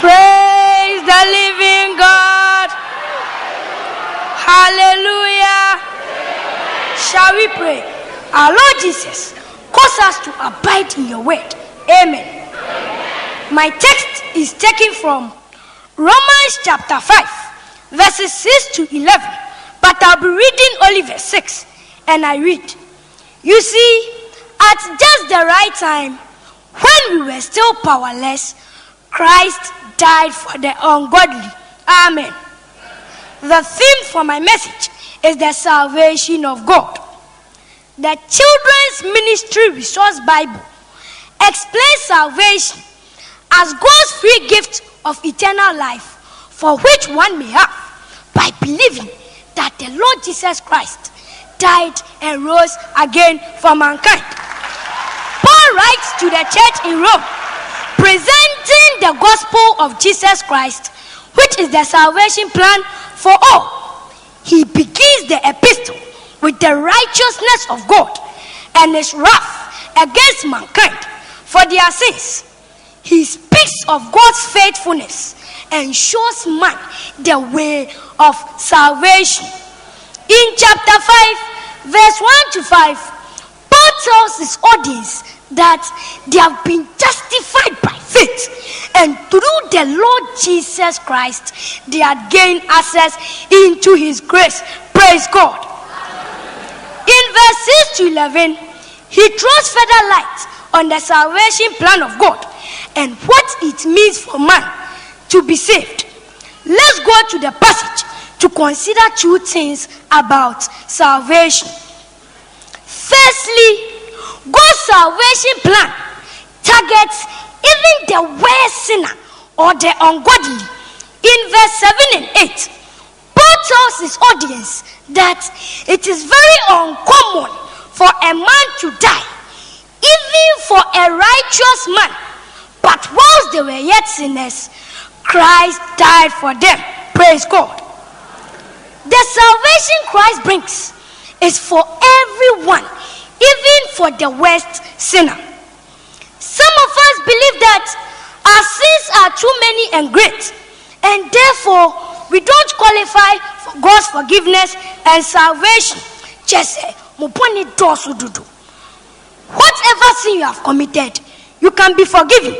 Praise the living God. Hallelujah. Shall we pray? Our Lord Jesus, cause us to abide in your word. Amen. My text is taken from Romans chapter 5, verses 6 to 11. But I'll be reading only verse 6. And I read, you see, at just the right time, when we were still powerless, Christ died for the ungodly. Amen. The theme for my message is the salvation of God. The Children's Ministry Resource Bible explains salvation as God's free gift of eternal life, for which one may have by believing that the Lord Jesus Christ died and rose again for mankind. Paul writes to the church in Rome, presenting the gospel of Jesus Christ, which is the salvation plan for all. He begins the epistle with the righteousness of God and his wrath against mankind for their sins. He speaks of God's faithfulness and shows man the way of salvation. In chapter 5, verse 1 to 5, Paul tells his audience that they have been justified by faith, and through the Lord Jesus Christ, they had gained access into his grace. Praise God. In verse 6 to 11, he throws further light on the salvation plan of God and what it means for man to be saved. Let's go to the passage to consider two things about salvation. Firstly, God's salvation plan targets even the worst sinner or the ungodly. In verse 7 and 8, Paul tells his audience that it is very uncommon for a man to die, even for a righteous man. But whilst they were yet sinners, Christ died for them. Praise God. The salvation Christ brings is for everyone, even for the worst sinner. Some of us believe that our sins are too many and great, and therefore we don't qualify for God's forgiveness and salvation. Just say, whatever sin you have committed, you can be forgiven.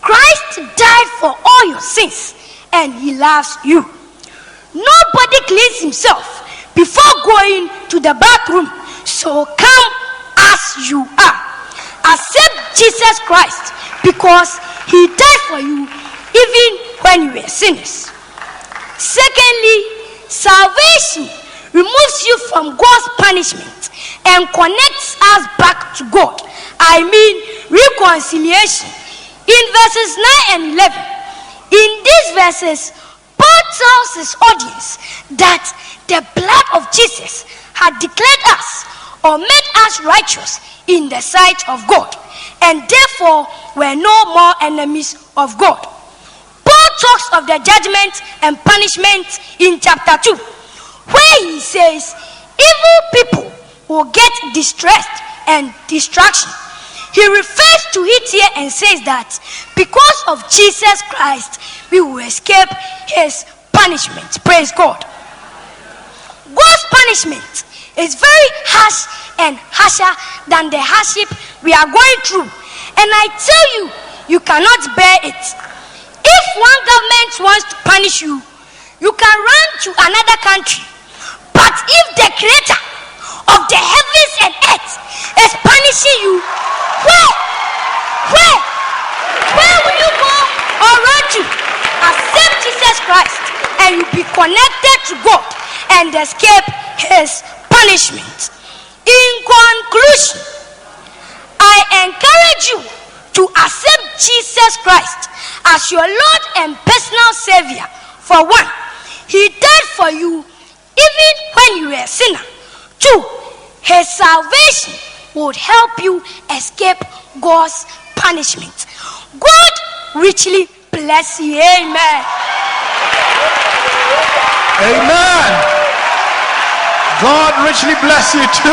Christ died for all your sins, and he loves you. Nobody cleans himself before going to the bathroom, so come as you are. Accept Jesus Christ because he died for you even when you were sinners. Secondly, salvation removes you from God's punishment and connects us back to God. I mean reconciliation. In verses 9 and 11, in these verses, Paul tells his audience that the blood of Jesus had declared us or made us righteous in the sight of God, and therefore we're no more enemies of God. Paul talks of the judgment and punishment in chapter 2, where he says evil people will get distressed and distraction. He refers to it here and says that because of Jesus Christ, we will escape his punishment. Praise God. God's punishment is very harsh and harsher than the hardship we are going through. And I tell you, you cannot bear it. If one government wants to punish you, you can run to another country. But if the creator of the heavens and earth is punishing you, where will you go or run to? Accept Jesus Christ and you'll be connected to God and escape his punishment. In conclusion, I encourage you to accept Jesus Christ as your Lord and personal Savior. For one, he died for you even when you were a sinner. Two, his salvation would help you escape God's punishment. God richly bless you. Amen. Amen. God richly bless you too.